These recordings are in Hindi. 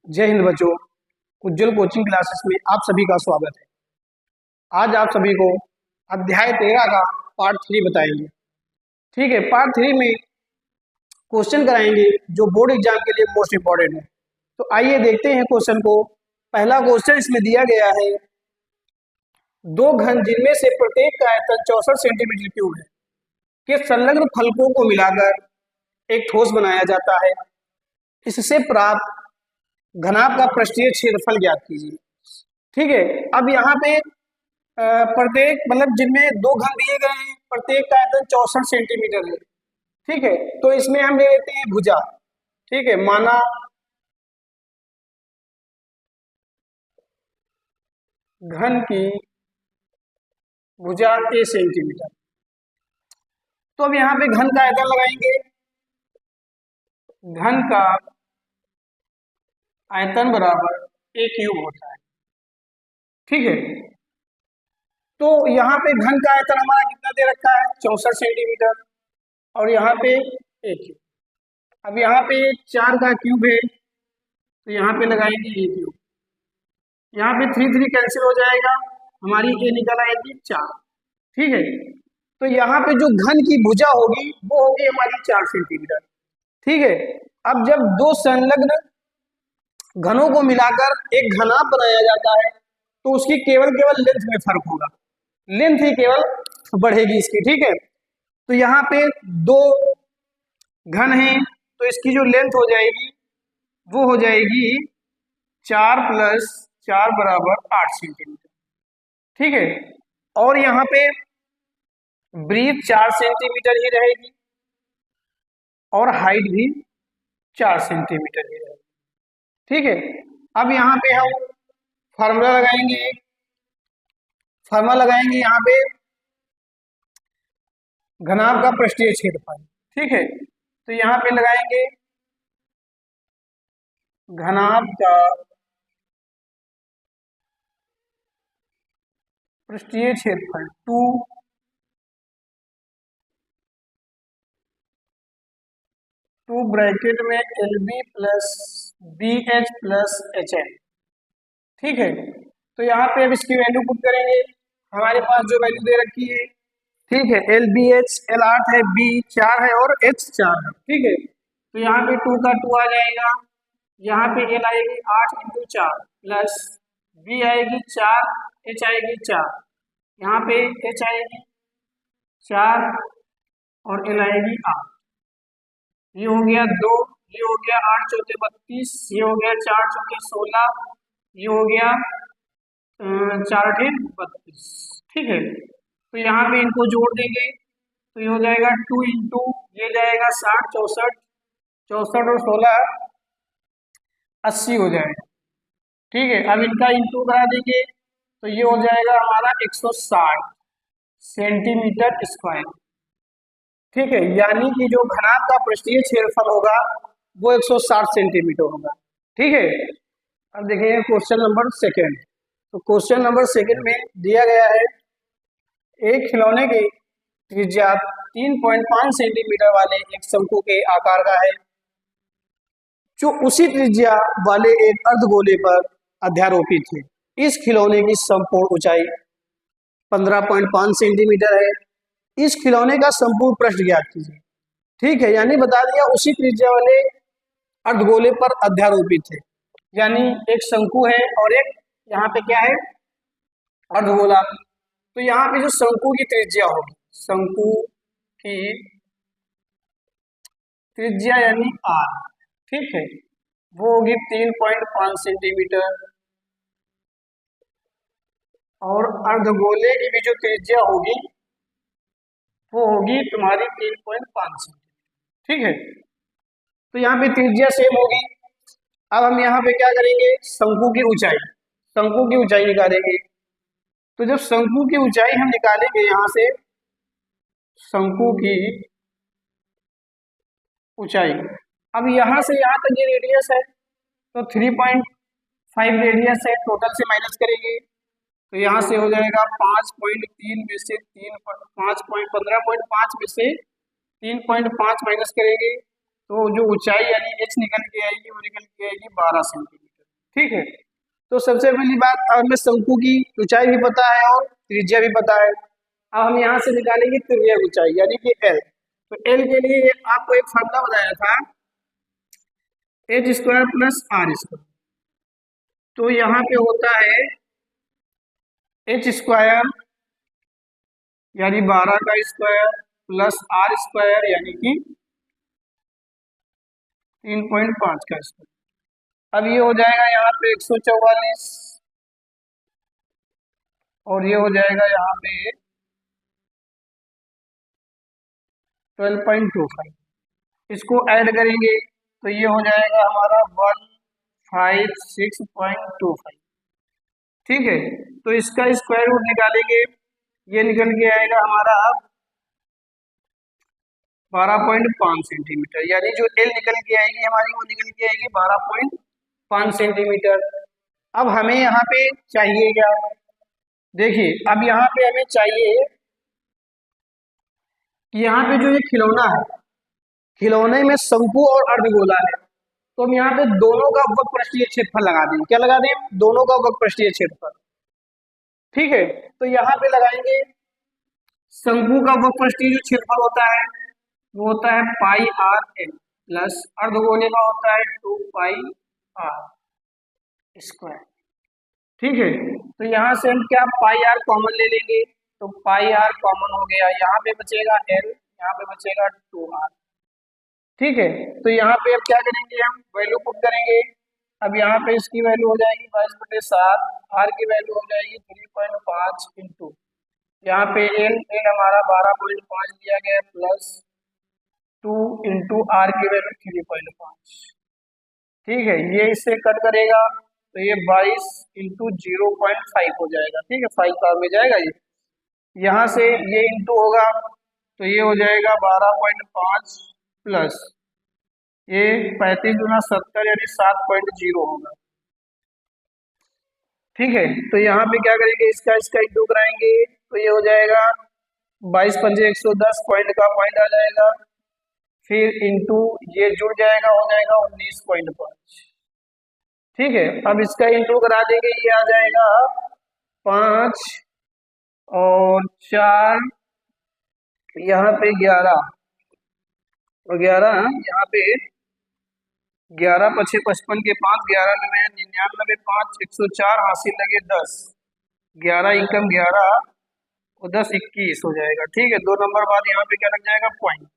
जय हिंद बच्चों, उज्जवल कोचिंग क्लासेस में आप सभी का स्वागत है। आज आप सभी को अध्याय 13 का पार्ट 3 बताएंगे। ठीक है, पार्ट 3 में क्वेश्चन कराएंगे जो बोर्ड एग्जाम के लिए मोस्ट इंपॉर्टेंट है। तो आइए देखते हैं क्वेश्चन को। पहला क्वेश्चन इसमें दिया गया है, दो घन जिनमें से प्रत्येक का आयतन 64 सेंटीमीटर क्यूब है के संलग्न फलकों को मिलाकर एक ठोस बनाया जाता है। इससे प्राप्त घनाभ का पृष्ठीय क्षेत्रफल ज्ञात कीजिए। ठीक है, अब यहाँ पे प्रत्येक मतलब जिनमें दो घन दिए गए हैं, प्रत्येक का आयतन 64 सेंटीमीटर है। ठीक है, तो इसमें हम ले लेते हैं भुजा। ठीक है, माना घन की भुजा a सेंटीमीटर। तो अब यहाँ पे घन का आयतन लगाएंगे। घन का आयतन बराबर a क्यूब होता है। ठीक है, तो यहाँ पे घन का आयतन हमारा कितना दे रखा है, 64 सेंटीमीटर, और यहाँ पे a क्यूब। अब यहाँ पे 4 का क्यूब है, तो यहाँ पे लगाएंगे a क्यूब। यहाँ पे 3 3 कैंसिल हो जाएगा, हमारी a निकल आएगी 4। ठीक है, तो यहाँ पे जो घन की भुजा होगी वो होगी हमारी 4 सेंटीमीटर। ठीक है, अब जब दो संलग्न घनों को मिलाकर एक घनाभ बनाया जाता है तो उसकी केवल लेंथ में फर्क होगा, लेंथ ही केवल बढ़ेगी इसकी। ठीक है, तो यहाँ पे दो घन है तो इसकी जो लेंथ हो जाएगी वो हो जाएगी 4 + 4 = 8 सेंटीमीटर। ठीक है, और यहाँ पे ब्रीथ 4 सेंटीमीटर ही रहेगी और हाइट भी 4 सेंटीमीटर ही रहेगी। ठीक है, अब यहाँ पे हम फार्मूला लगाएंगे। यहाँ पे घनाभ का पृष्ठीय क्षेत्रफल। ठीक है, तो यहाँ पे लगाएंगे घनाभ का पृष्ठीय क्षेत्रफल 2 ब्रैकेट में LB + BH + HN। ठीक है, तो यहाँ पे अब इसकी वैल्यू पुट करेंगे। हमारे पास जो वैल्यू दे रखी है, ठीक है, LBH, L 8 है, B 4 है और H 4 है। ठीक है, तो यहाँ पे 2 का 2 आ जाएगा, यहाँ पे L आएगी 8 × 4 प्लस B आएगी 4, H आएगी 4, यहाँ पे H आएगी 4 और L आएगी 8। ये हो गया 2, ये हो गया 8 × 4 = 32, ये हो गया 4 × 4 = 16, ये हो गया 4 × 8 = 32। ठीक है, तो यहाँ पे इनको जोड़ देंगे तो ये हो जाएगा 2 × ये जाएगा 60, 64, 64 और 16 80 हो जाएगा। ठीक है, अब इनका इंटू करा देंगे तो ये हो जाएगा हमारा 160 सेंटीमीटर स्क्वायर। ठीक है, यानी कि जो घनाभ का पृष्ठीय क्षेत्रफल होगा वो 160 सेंटीमीटर होगा। ठीक है, अब देखिए क्वेश्चन नंबर 2। तो क्वेश्चन नंबर 2 में दिया गया है, एक खिलौने की त्रिज्या 3.5 सेंटीमीटर वाले एक शंकु के आकार का है जो उसी त्रिज्या वाले एक अर्धगोले पर अध्यारोपित है। इस खिलौने की संपूर्ण ऊंचाई 15.5 सेंटीमीटर है। इस खिलौने का संपूर्ण पृष्ठ ज्ञात कीजिए। ठीक है, यानी बता दिया उसी त्रिज्या वाले अर्धगोले पर अध्यारोपित है, यानी एक शंकु है और एक यहाँ पे क्या है, अर्धगोला। तो यहाँ पे जो शंकु की त्रिज्या होगी, शंकु की त्रिज्या यानी R, ठीक है, वो होगी 3.5 सेंटीमीटर और अर्धगोले की भी जो त्रिज्या होगी वो होगी तुम्हारी 3.5 सेंटीमीटर। ठीक है, तो यहाँ पे त्रिज्या सेम होगी। अब हम यहाँ पे क्या करेंगे, शंकु की ऊंचाई निकालेंगे। तो जब शंकु की ऊंचाई हम निकालेंगे यहाँ से, शंकु की ऊंचाई, अब यहाँ से यहाँ तक ये रेडियस है तो 3.5 रेडियस है, टोटल से माइनस करेंगे तो यहाँ से हो जाएगा 5.3 में से 15.5 में से 3.5 माइनस करेंगे तो जो ऊंचाई यानी h निकल के आएगी वो निकल के आएगी 12 सेंटीमीटर। ठीक है। तो सबसे पहली बात, हमें शंकु की ऊंचाई भी पता है और त्रिज्या भी पता है। अब हम यहाँ से निकालेंगे त्रिज्या ऊंचाई यानी कि एल। तो एल के लिए आपको एक फॉर्मूला बताया था, h² प्लस r²। तो यहाँ पे होता है h² यानी 12 का स्क्वायर प्लस r² यानी कि 3.5 का स्क्वायर। अब ये हो जाएगा यहाँ पे 144 और ये हो जाएगा यहाँ पे 12.25। इसको ऐड करेंगे तो ये हो जाएगा हमारा 156.25। ठीक है। तो इसका स्क्वायर रूट निकालेंगे, ये निकल के आएगा हमारा 12.5 सेंटीमीटर, यानी जो एल निकल के आएगी हमारी वो निकल के आएगी 12.5 सेंटीमीटर। अब हमें यहाँ पे चाहिए क्या, देखिए अब यहाँ पे हमें चाहिए कि यहाँ पे जो ये खिलौना है, खिलौने में शंकु और अर्धगोला है, तो हम यहाँ पे दोनों का वक्रपृष्ठीय क्षेत्रफल लगा दें। क्या लगा दें? दोनों का वक्रपृष्ठीय क्षेत्रफल। ठीक है। तो यहाँ पे लगाएंगे शंकु का वक्रपृष्ठीय जो क्षेत्रफल होता है वो होता है पाई आर एल प्लस अर्धगोले का होता है 2 पाई आर स्क्वायर। ठीक है। तो यहाँ से हम क्या पाई आर कॉमन ले लेंगे, तो पाई आर कॉमन हो गया, यहाँ पे बचेगा एल, यहाँ पे बचेगा 2r। ठीक है। तो यहाँ पे अब क्या करेंगे, हम वैल्यू पुट करेंगे। अब यहाँ पे इसकी वैल्यू हो जाएगी 22/7, आर की वैल्यू हो जाएगी 3.5 इंटू यहाँ पे एल हमारा 12.5 दिया गया प्लस 2 इंटू आर की वैल्यू 3.5। ठीक है। ये इससे कट करेगा तो ये 22 इंटू 0.5 हो जाएगा। ठीक है, 5 का में जाएगा ये, यहाँ से ये इंटू होगा तो ये हो जाएगा 12.5 प्लस ये 35 गुना 70 यानी 7.0 होगा। ठीक है। तो यहाँ पे क्या करेंगे, इसका इंटू कराएंगे तो ये हो जाएगा 22 पंजे 110, पॉइंट का पॉइंट आ जाएगा, फिर इंटू ये जुड़ जाएगा, हो जाएगा 19.5। ठीक है। अब इसका इंटू करा देंगे, ये आ जाएगा 5 और 4 यहाँ पे 11 और 11 यहाँ पे 11 पछे 55 के 5, 11 9 99, 5 104 हासिल लगे 10, 11 एकम 11 और 10 21 हो जाएगा। ठीक है। 2 नंबर बाद यहाँ पे क्या लग जाएगा पॉइंट,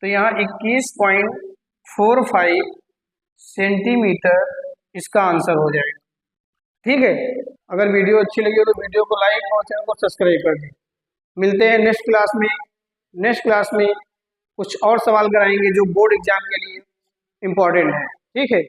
तो यहाँ 21.45 सेंटीमीटर इसका आंसर हो जाएगा। ठीक है। अगर वीडियो अच्छी लगी हो तो वीडियो को लाइक और चैनल को सब्सक्राइब कर दें। मिलते हैं नेक्स्ट क्लास में। नेक्स्ट क्लास में कुछ और सवाल कराएंगे जो बोर्ड एग्जाम के लिए इम्पोर्टेंट है। ठीक है।